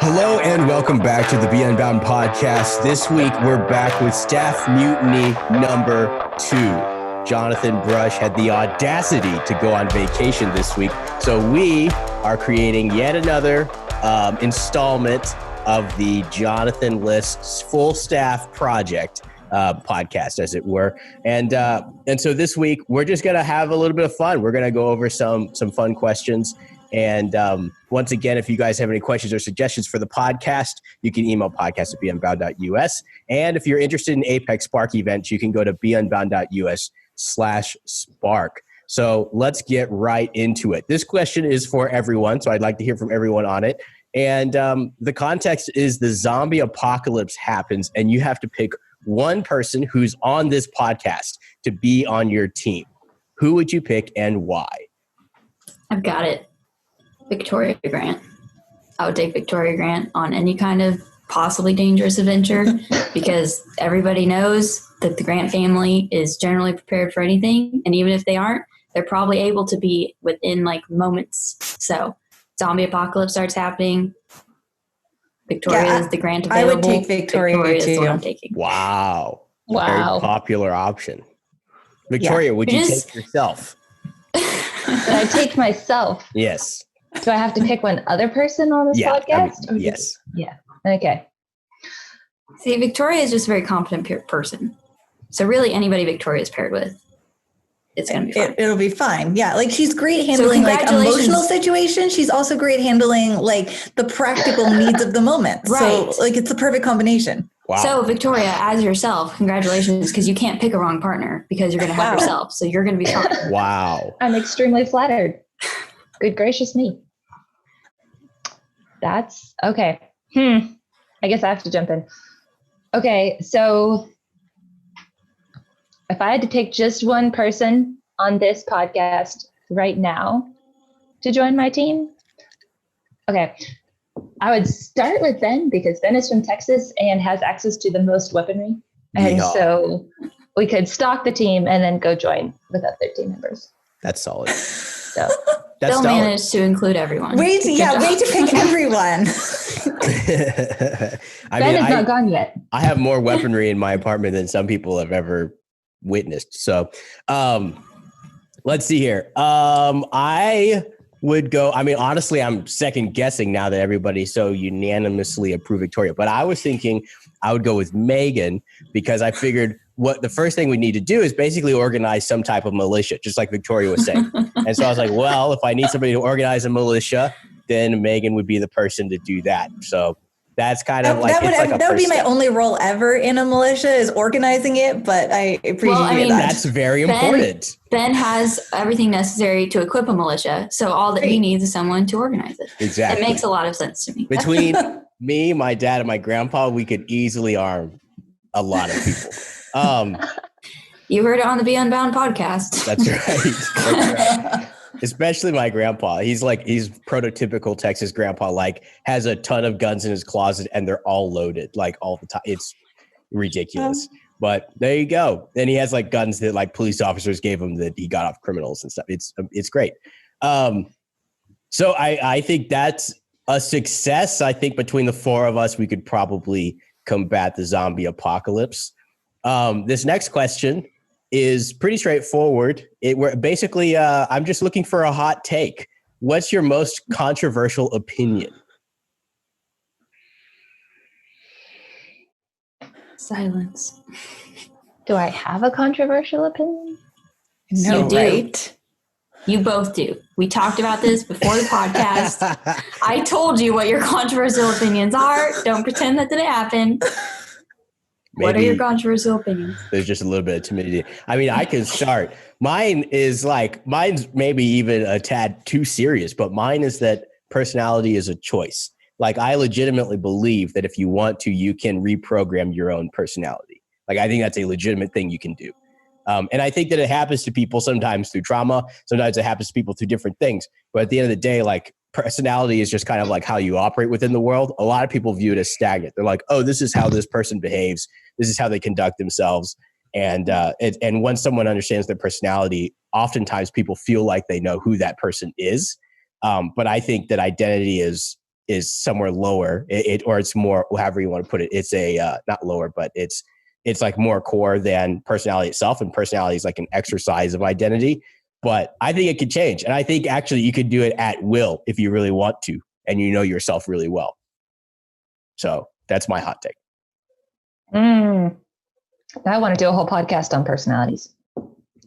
Hello and welcome back to the Unbound podcast. This week we're back with Staff Mutiny number 2. Jonathan Brush had the audacity to go on vacation this week, so we are creating yet another installment of the Jonathan Lists full staff project podcast, as it were. And so this week we're just gonna have a little bit of fun. We're gonna go over some fun questions. And once again, if you guys have any questions or suggestions for the podcast, you can email podcast@beunbound.us. And if you're interested in Apex Spark events, you can go to beunbound.us/spark. So let's get right into it. This question is for everyone, so I'd like to hear from everyone on it. And the context is the zombie apocalypse happens, and you have to pick one person who's on this podcast to be on your team. Who would you pick and why? I've got it. Victoria Grant. I would take Victoria Grant on any kind of possibly dangerous adventure because everybody knows that the Grant family is generally prepared for anything. And even if they aren't, they're probably able to be within like moments. So zombie apocalypse starts happening. Victoria is the Grant available. I would take Victoria too. Is what I'm taking. Wow. Very popular option. Victoria, would you take yourself? Would I take myself? Yes. Do I have to pick one other person on this podcast? Yes. Yeah. Okay. See, Victoria is just a very competent person. So really anybody Victoria is paired with, it's going to be fine. It'll be fine. Yeah. Like she's great handling like emotional situations. She's also great handling like the practical needs of the moment. Right. So like it's the perfect combination. Wow. So Victoria, as yourself, congratulations, because you can't pick a wrong partner because you're going to have yourself. So you're going to be fine. Wow. I'm extremely flattered. Good gracious me. That's okay. I guess I have to jump in. Okay. So if I had to pick just one person on this podcast right now to join my team, okay, I would start with Ben because Ben is from Texas and has access to the most weaponry. And so we could stalk the team and then go join with other team members. That's solid. So they'll manage to include everyone. Way to pick everyone. Ben is not gone yet. I have more weaponry in my apartment than some people have ever witnessed. So let's see here. I would go, honestly, I'm second guessing now that everybody so unanimously approved Victoria, but I was thinking I would go with Megan because I figured what the first thing we need to do is basically organize some type of militia, just like Victoria was saying. And so I was like, well, if I need somebody to organize a militia, then Megan would be the person to do that. So that's kind of that would be my only role ever in a militia is organizing it, but I appreciate that. That's very important. Ben has everything necessary to equip a militia, so all that he needs is someone to organize it. Exactly. It makes a lot of sense to me. Between me, my dad, and my grandpa, we could easily arm a lot of people. You heard it on the Unbound podcast. That's right. Especially my grandpa. He's prototypical Texas grandpa, like has a ton of guns in his closet and they're all loaded like all the time. It's ridiculous. But there you go. And he has like guns that like police officers gave him that he got off criminals and stuff. It's great. So I think that's a success. I think between the four of us, we could probably combat the zombie apocalypse. This next question is pretty straightforward. I'm just looking for a hot take. What's your most controversial opinion? Silence. Do I have a controversial opinion? No, you do. Right? You both do. We talked about this before the podcast. I told you what your controversial opinions are. Don't pretend that didn't happen. What are your controversial opinions? There's just a little bit of timidity. I can start. Mine's maybe even a tad too serious, but mine is that personality is a choice. Like I legitimately believe that if you want to, you can reprogram your own personality. Like I think that's a legitimate thing you can do. And I think that it happens to people sometimes through trauma. Sometimes it happens to people through different things. But at the end of the day, like personality is just kind of like how you operate within the world. A lot of people view it as stagnant. They're like, oh, this is how this person behaves. This is how they conduct themselves. And once someone understands their personality, oftentimes people feel like they know who that person is. But I think that identity is is somewhere lower, or it's more, however you want to put it. It's a not lower, but it's like more core than personality itself, and personality is like an exercise of identity. But I think it could change, and I think actually you could do it at will if you really want to, and you know yourself really well. So that's my hot take. I want to do a whole podcast on personalities.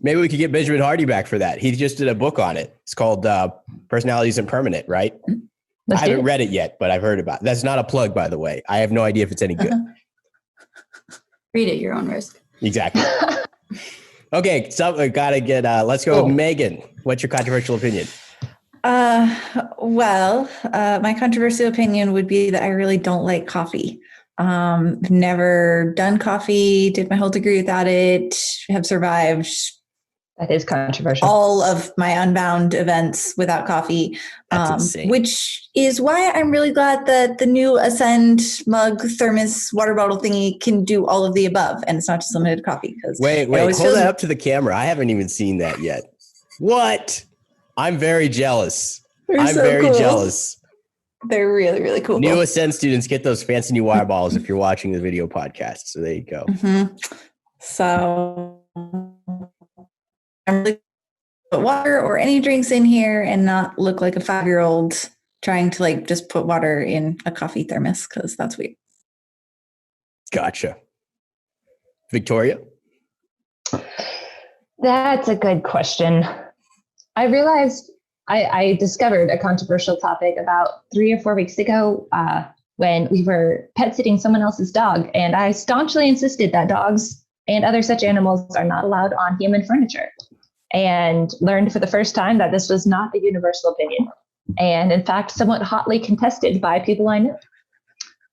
Maybe we could get Benjamin Hardy back for that. He just did a book on it. It's called Personalities Impermanent, right? I haven't read it yet, but I've heard about it. That's not a plug, by the way. I have no idea if it's any good. Read at your own risk. Exactly. Okay, so I gotta get. Let's go, Megan. What's your controversial opinion? My controversial opinion would be that I really don't like coffee. Never done coffee, did my whole degree without it, have survived That is controversial. all of my Unbound events without coffee, which is why I'm really glad that the new Ascend mug, thermos, water bottle thingy can do all of the above, and it's not just limited to coffee. Wait, hold that up to the camera. I haven't even seen that yet. What? I'm very jealous. I'm so very jealous. They're really, really cool. New Ascend students, get those fancy new water bottles if you're watching the video podcast. So there you go. Mm-hmm. So I'm really put water or any drinks in here and not look like a 5-year-old trying to like just put water in a coffee thermos, because that's weird. Gotcha. Victoria? That's a good question. I realized I discovered a controversial topic about 3 or 4 weeks ago when we were pet sitting someone else's dog, and I staunchly insisted that dogs and other such animals are not allowed on human furniture, and learned for the first time that this was not a universal opinion, and in fact, somewhat hotly contested by people I know.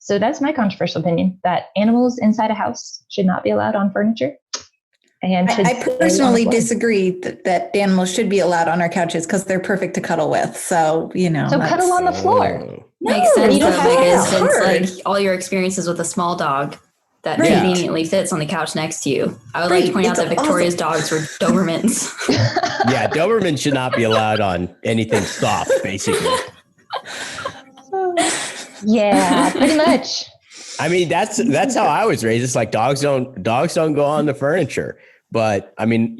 So that's my controversial opinion, that animals inside a house should not be allowed on furniture. And I personally disagree that animals should be allowed on our couches because they're perfect to cuddle with. So, So cuddle on the floor. Makes sense. You don't have to Since hard. like all your experiences with a small dog that conveniently fits on the couch next to you. I would like to point out that Victoria's dogs were Dobermans. Yeah, Doberman should not be allowed on anything soft, basically. Yeah, pretty much. I mean, that's how I was raised. It's like dogs don't go on the furniture. But I mean,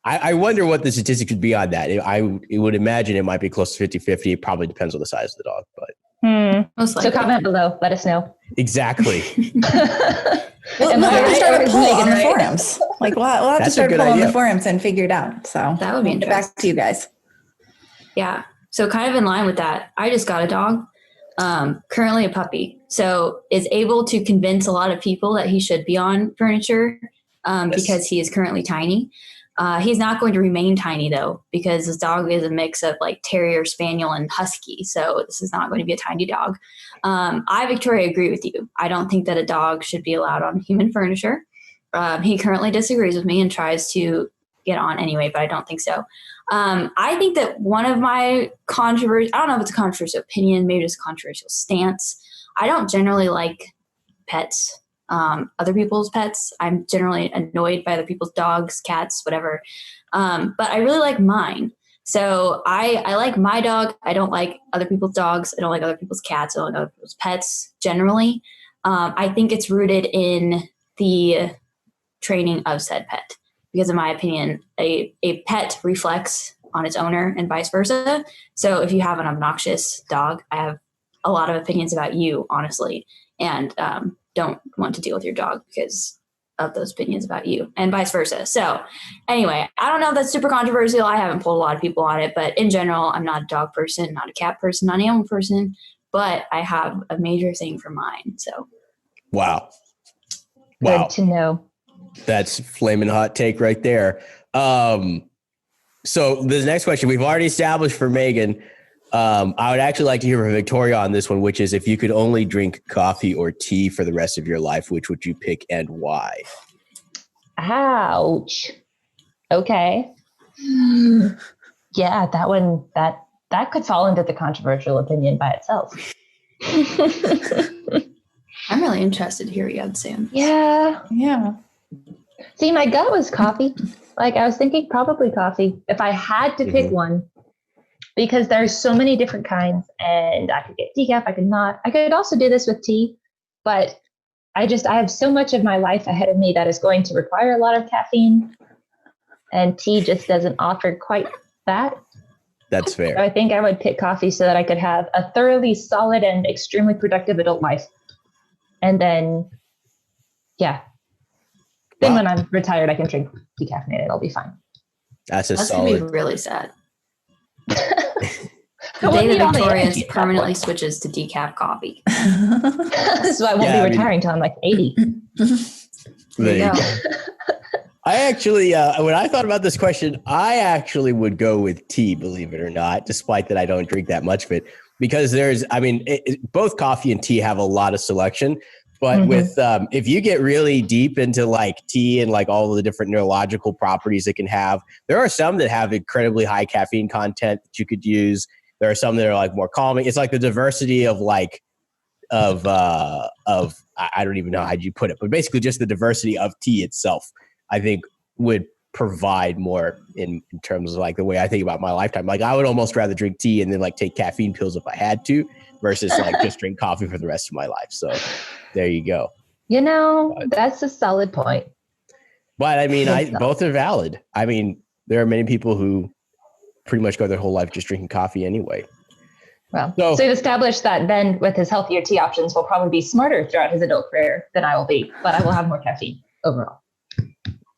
I wonder what the statistics would be on that. I would imagine it might be close to 50-50. It probably depends on the size of the dog, but So comment below. Let us know. Exactly. We'll have to start a poll on the forums. Like we'll have to start a poll on the forums and figure it out. So that would be interesting. Back to you guys. Yeah. So kind of in line with that, I just got a dog, currently a puppy. So is able to convince a lot of people that he should be on furniture because he is currently tiny. He's not going to remain tiny though, because this dog is a mix of like terrier, spaniel, and husky. So this is not going to be a tiny dog. I, Victoria, agree with you. I don't think that a dog should be allowed on human furniture. He currently disagrees with me and tries to get on anyway, but I don't think so. I think that one of my I don't know if it's a controversial opinion, maybe just a controversial stance. I don't generally like pets. Other people's pets. I'm generally annoyed by other people's dogs, cats, whatever. But I really like mine. So I like my dog. I don't like other people's dogs. I don't like other people's cats. I don't like other people's pets generally. I think it's rooted in the training of said pet. Because in my opinion, a pet reflects on its owner and vice versa. So if you have an obnoxious dog, I have a lot of opinions about you, honestly. And don't want to deal with your dog because of those opinions about you and vice versa. So anyway, I don't know if that's super controversial. I haven't pulled a lot of people on it, but in general, I'm not a dog person, not a cat person, not an animal person, but I have a major thing for mine. So. Wow. Good to know. That's flaming hot take right there. So the next question we've already established for Megan. I would actually like to hear from Victoria on this one, which is if you could only drink coffee or tea for the rest of your life, which would you pick and why? Ouch. Okay. Yeah, that one, that could fall into the controversial opinion by itself. I'm really interested to hear what you had to say on this. Yeah. See, my gut was coffee. Like I was thinking probably coffee. If I had to pick one, because there's so many different kinds, and I could get decaf, I could not. I could also do this with tea, but I have so much of my life ahead of me that is going to require a lot of caffeine, and tea just doesn't offer quite that. That's fair. So I think I would pick coffee so that I could have a thoroughly solid and extremely productive adult life. And then, yeah. Then when I'm retired, I can drink decaffeinated. I'll be fine. That's going to be really sad. The day that Victorious permanently switches to decaf coffee. This is why I won't be retiring until I'm like 80. There you go. I actually, when I thought about this question, I actually would go with tea, believe it or not, despite that I don't drink that much of it. Because both coffee and tea have a lot of selection. But with, if you get really deep into like tea and like all of the different neurological properties it can have, there are some that have incredibly high caffeine content that you could use. There are some that are like more calming. It's like the diversity of I don't even know how you put it, but basically just the diversity of tea itself, I think would provide more in terms of like the way I think about my lifetime. Like I would almost rather drink tea and then like take caffeine pills if I had to versus like just drink coffee for the rest of my life. So there you go. That's a solid point. But I mean, both are valid. I mean, there are many people who pretty much go their whole life just drinking coffee anyway. Well, so we've established that Ben, with his healthier tea options, will probably be smarter throughout his adult career than I will be, but I will have more caffeine overall.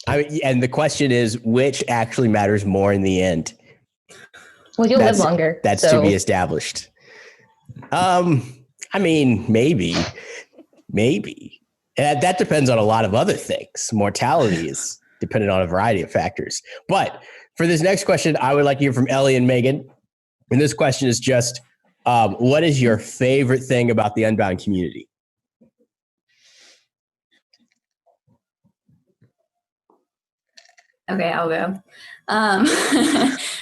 And the question is, which actually matters more in the end? Well, you'll live longer. That's to be established. I mean, maybe. That depends on a lot of other things. Mortality is dependent on a variety of factors. But for this next question, I would like to hear from Ellie and Megan. And this question is just, what is your favorite thing about the Unbound community? Okay, I'll go.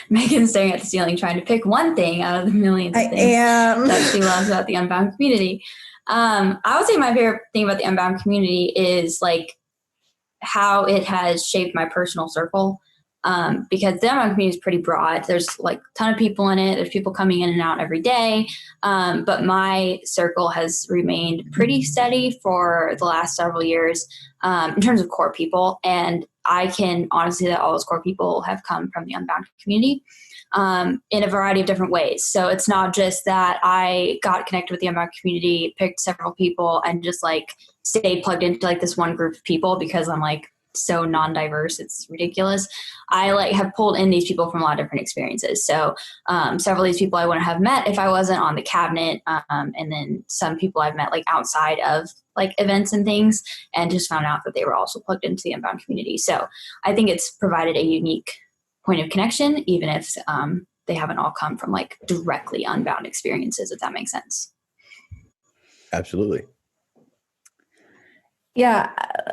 Megan's staring at the ceiling trying to pick one thing out of the millions of things that she loves about the Unbound community. I would say my favorite thing about the Unbound community is like how it has shaped my personal circle. Because the Unbound community is pretty broad. There's like a ton of people in it. There's people coming in and out every day. But my circle has remained pretty steady for the last several years in terms of core people. And I can honestly say that all those core people have come from the Unbound community in a variety of different ways. So it's not just that I got connected with the Unbound community, picked several people, and just like stayed plugged into like this one group of people because I'm like so non-diverse, it's ridiculous. I like have pulled in these people from a lot of different experiences. So several of these people I wouldn't have met if I wasn't on the cabinet. And then some people I've met like outside of like events and things and just found out that they were also plugged into the Unbound community. So I think it's provided a unique point of connection, even if they haven't all come from like directly Unbound experiences, if that makes sense. Absolutely. Yeah,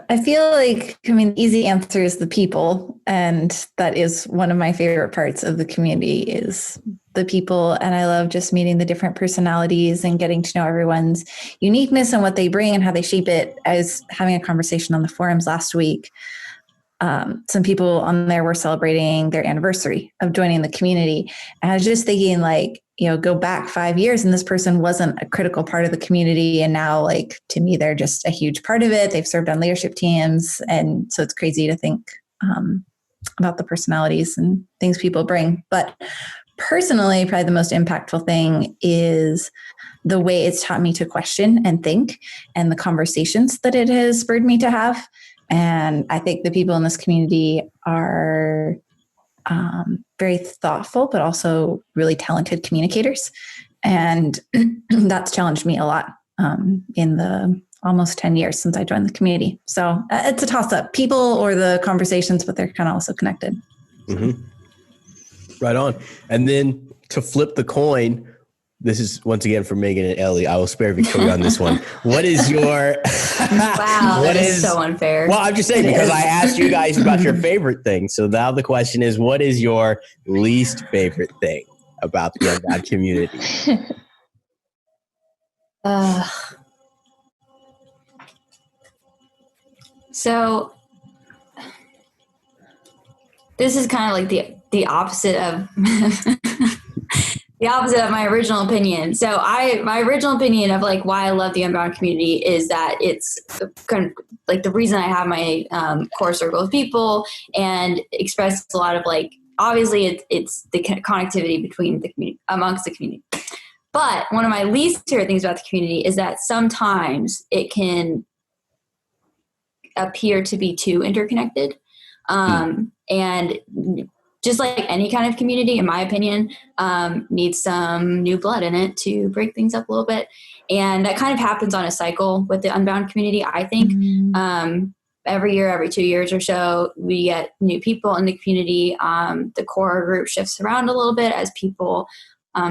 I feel like, the easy answer is the people. And that is one of my favorite parts of the community is the people. And I love just meeting the different personalities and getting to know everyone's uniqueness and what they bring and how they shape it. I was having a conversation on the forums last week. Some people on there were celebrating their anniversary of joining the community. And I was just thinking go back 5 years and this person wasn't a critical part of the community. And now to me, they're just a huge part of it. They've served on leadership teams. And so it's crazy to think about the personalities and things people bring. But personally, probably the most impactful thing is the way it's taught me to question and think and the conversations that it has spurred me to have. And I think the people in this community are very thoughtful, but also really talented communicators. And that's challenged me a lot in the almost 10 years since I joined the community. So it's a toss-up, people or the conversations, but they're kind of also connected. Mm-hmm. Right on. And then to flip the coin, this is once again for Megan and Ellie. I will spare Victoria on this one. What is your... Wow, that is so unfair. Well, I'm just saying because I asked you guys about your favorite thing. So now the question is, what is your least favorite thing about the Unbound community? So this is kind of like the opposite of the opposite of my original opinion. So my original opinion of like why I love the Unbound community is that it's kind of like the reason I have my core circle of people and express a lot of like, obviously it's the connectivity between the community, amongst the community. But one of my least favorite things about the community is that sometimes it can appear to be too interconnected. And just like any kind of community, in my opinion, needs some new blood in it to break things up a little bit. And that kind of happens on a cycle with the Unbound community, I think. Every year, every 2 years or so, we get new people in the community. The core group shifts around a little bit as people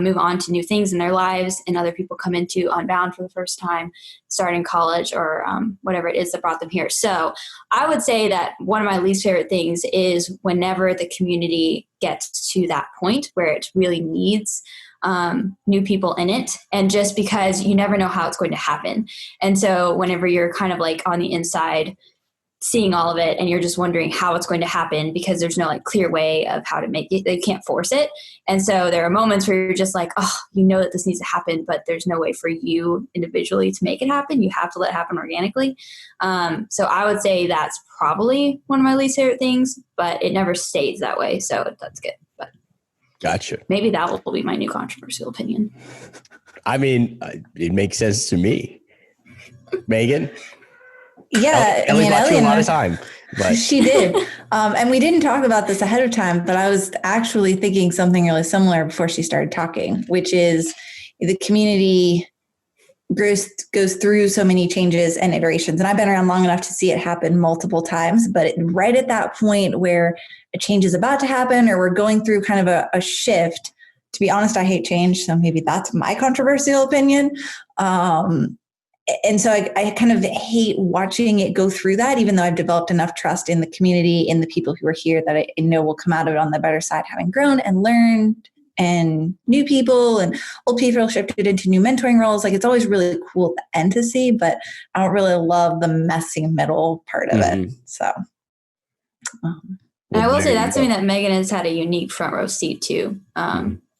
move on to new things in their lives, and other people come into Unbound for the first time, starting college or whatever it is that brought them here. So I would say that one of my least favorite things is whenever the community gets to that point where it really needs new people in it, and just because you never know how it's going to happen. And so whenever you're kind of like on the inside seeing all of it and you're just wondering how it's going to happen because there's no like clear way of how to make it, they can't force it. And so there are moments where you're just like, oh, you know that this needs to happen, but there's no way for you individually to make it happen. You have to let it happen organically. So I would say that's probably one of my least favorite things, but it never stays that way. So that's good. But Gotcha. maybe that will be my new controversial opinion. I mean, it makes sense to me. Megan? Yeah, Ellie bought you a lot of time. But. She did. And we didn't talk about this ahead of time, but I was actually thinking something really similar before she started talking, which is the community goes through so many changes and iterations. And I've been around long enough to see it happen multiple times, but right at that point where a change is about to happen or we're going through kind of a shift, to be honest, I hate change. So maybe that's my controversial opinion. And so I kind of hate watching it go through that, even though I've developed enough trust in the community, in the people who are here that I know will come out of it on the better side, having grown and learned, and new people and old people shifted into new mentoring roles. Like, it's always really cool at the end to see, but I don't really love the messy middle part of it. So. And I will say that's something that Megan has had a unique front row seat to,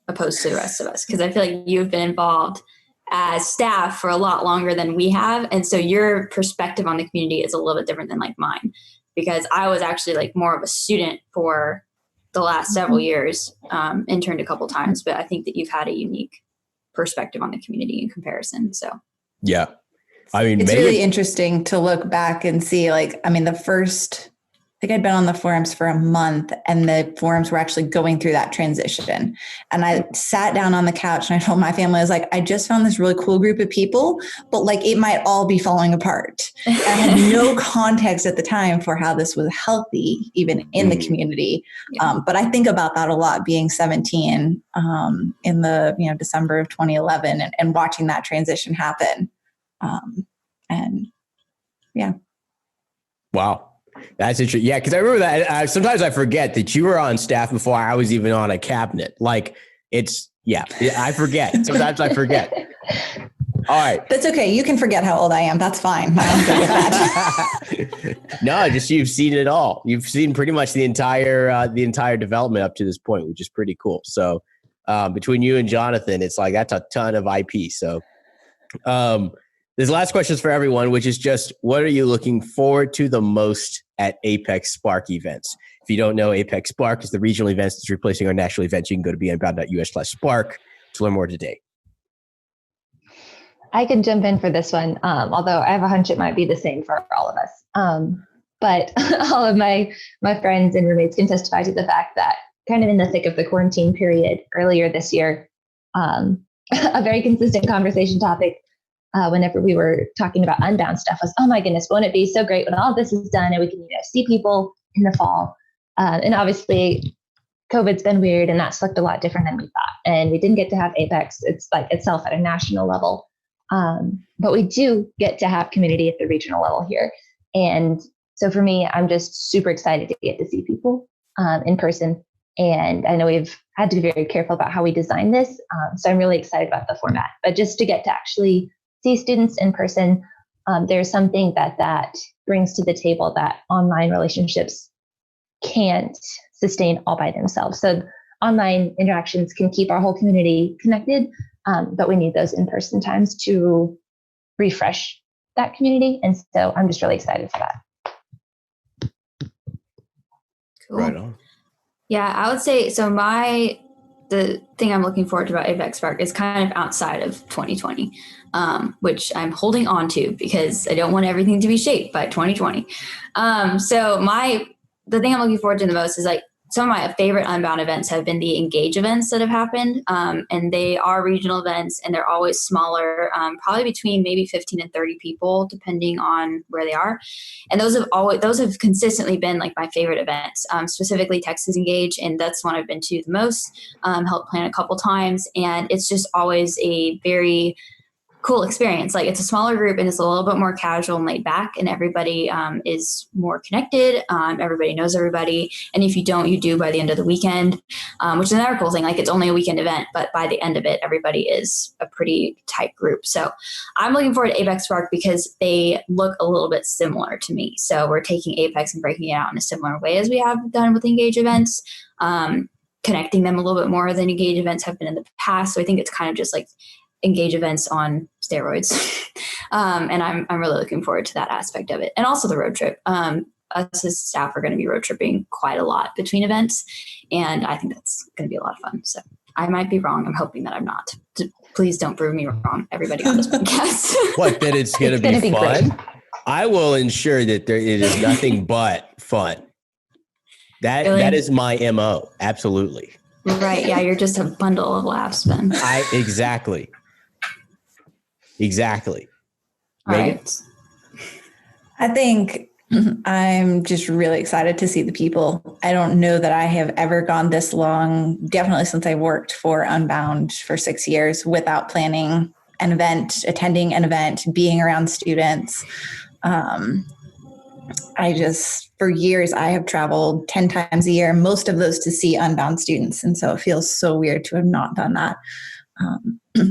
opposed to the rest of us, because I feel like you've been involved as staff for a lot longer than we have. And so your perspective on the community is a little bit different than like mine, because I was actually like more of a student for the last several years, interned a couple times, but I think that you've had a unique perspective on the community in comparison. So, yeah, I mean, it's really interesting to look back and see, like, I mean, I think I'd been on the forums for a month, and the forums were actually going through that transition. And I sat down on the couch and I told my family, I was like, I just found this really cool group of people, but like it might all be falling apart. And I had no context at the time for how this was healthy, even in the community. Yeah. But I think about that a lot, being 17 in the December of 2011 and watching that transition happen. And yeah. Wow. That's interesting. Yeah, because I remember that. Sometimes I forget that you were on staff before I was even on a cabinet. Like, I forget. Sometimes I forget. All right. That's okay. You can forget how old I am. That's fine. I'm good with that. No, just you've seen it all. You've seen pretty much the entire development up to this point, which is pretty cool. So between you and Jonathan, it's like that's a ton of IP. So this last question is for everyone, which is just, what are you looking forward to the most at Apex Spark events? If you don't know, Apex Spark is the regional events that's replacing our national events. You can go to beunbound.us/spark to learn more today. I can jump in for this one, although I have a hunch it might be the same for all of us. But all of my friends and roommates can testify to the fact that kind of in the thick of the quarantine period earlier this year, a very consistent conversation topic whenever we were talking about Unbound stuff was, oh my goodness, won't it be so great when all this is done and we can see people in the fall? And obviously COVID's been weird and that's looked a lot different than we thought. And we didn't get to have Apex itself at a national level. But we do get to have community at the regional level here. And so for me, I'm just super excited to get to see people in person. And I know we've had to be very careful about how we design this. So I'm really excited about the format. But just to get to actually see students in person, there's something that brings to the table that online relationships can't sustain all by themselves. So online interactions can keep our whole community connected, but we need those in-person times to refresh that community. And so I'm just really excited for that. Cool. Right on. Yeah, I would say so. The thing I'm looking forward to about Apex Spark is kind of outside of 2020, which I'm holding on to because I don't want everything to be shaped by 2020. The thing I'm looking forward to the most is like some of my favorite Unbound events have been the Engage events that have happened, and they are regional events, and they're always smaller, probably between maybe 15 and 30 people, depending on where they are. And those have consistently been like my favorite events, specifically Texas Engage, and that's one I've been to the most. Helped plan a couple times, and it's just always a very cool experience. Like it's a smaller group and it's a little bit more casual and laid back, and everybody is more connected. Everybody knows everybody. And if you don't, you do by the end of the weekend, which is another cool thing. Like it's only a weekend event, but by the end of it, everybody is a pretty tight group. So I'm looking forward to Apex Spark because they look a little bit similar to me. So we're taking Apex and breaking it out in a similar way as we have done with Engage events, connecting them a little bit more than Engage events have been in the past. So I think it's kind of just like Engage events on steroids. And I'm really looking forward to that aspect of it. And also the road trip. Us as staff are going to be road tripping quite a lot between events. And I think that's going to be a lot of fun. So I might be wrong. I'm hoping that I'm not. Please don't prove me wrong, everybody on this podcast. What, that it's going to be fun? Great. I will ensure that it is nothing but fun. That is my MO. Absolutely. Right. Yeah. You're just a bundle of laughs, Ben. Exactly. All right. I think I'm just really excited to see the people. I don't know that I have ever gone this long, definitely since I worked for Unbound for 6 years, without planning an event, attending an event, being around students. For years, I have traveled 10 times a year, most of those to see Unbound students. And so it feels so weird to have not done that.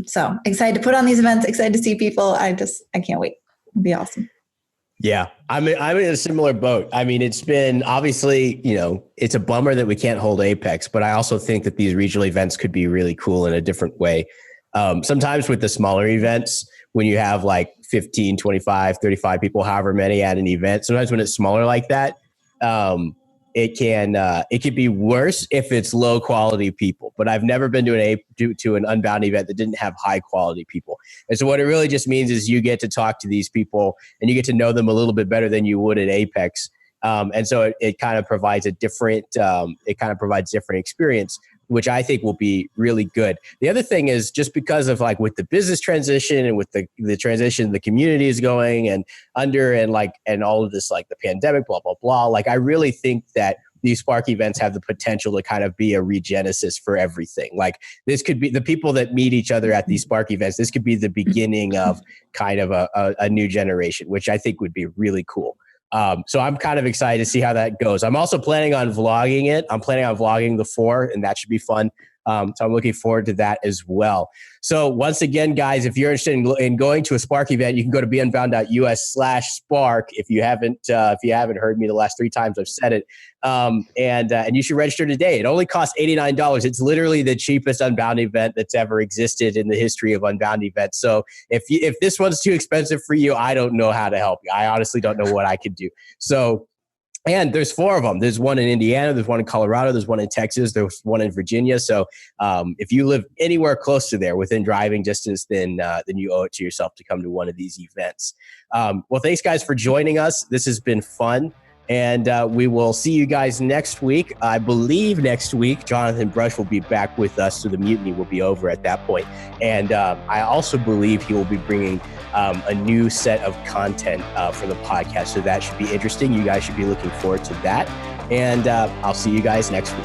So excited to put on these events, excited to see people. I can't wait. It'll be awesome. Yeah, I'm in a similar boat. I mean, it's been obviously, it's a bummer that we can't hold Apex, but I also think that these regional events could be really cool in a different way. Sometimes with the smaller events, when you have like 15, 25, 35 people, however many at an event, sometimes when it's smaller like that, it can be worse if it's low quality people. But I've never been to an Unbound event that didn't have high quality people. And so what it really just means is you get to talk to these people and you get to know them a little bit better than you would at Apex. And so it kind of provides a different experience, which I think will be really good. The other thing is just because of like with the business transition and with the transition the community is going and all of this, like the pandemic, blah, blah, blah. Like I really think that these Spark events have the potential to kind of be a regenesis for everything. Like this could be the people that meet each other at these Spark events. This could be the beginning of kind of a new generation, which I think would be really cool. So I'm kind of excited to see how that goes. I'm also planning on vlogging it. I'm planning on vlogging the 4, and that should be fun. So I'm looking forward to that as well. So once again, guys, if you're interested in going to a Spark event, you can go to beunbound.us/Spark. If you haven't heard me the last 3 times I've said it, and you should register today. It only costs $89. It's literally the cheapest Unbound event that's ever existed in the history of Unbound events. So if this one's too expensive for you, I don't know how to help you. I honestly don't know what I could do. So. And there's 4 of them. There's one in Indiana. There's one in Colorado. There's one in Texas. There's one in Virginia. So if you live anywhere close to there within driving distance, then you owe it to yourself to come to one of these events. Well, thanks, guys, for joining us. This has been fun. And we will see you guys next week. I believe next week, Jonathan Brush will be back with us, so the Mutiny will be over at that point. And I also believe he will be bringing a new set of content for the podcast. So that should be interesting. You guys should be looking forward to that. And I'll see you guys next week.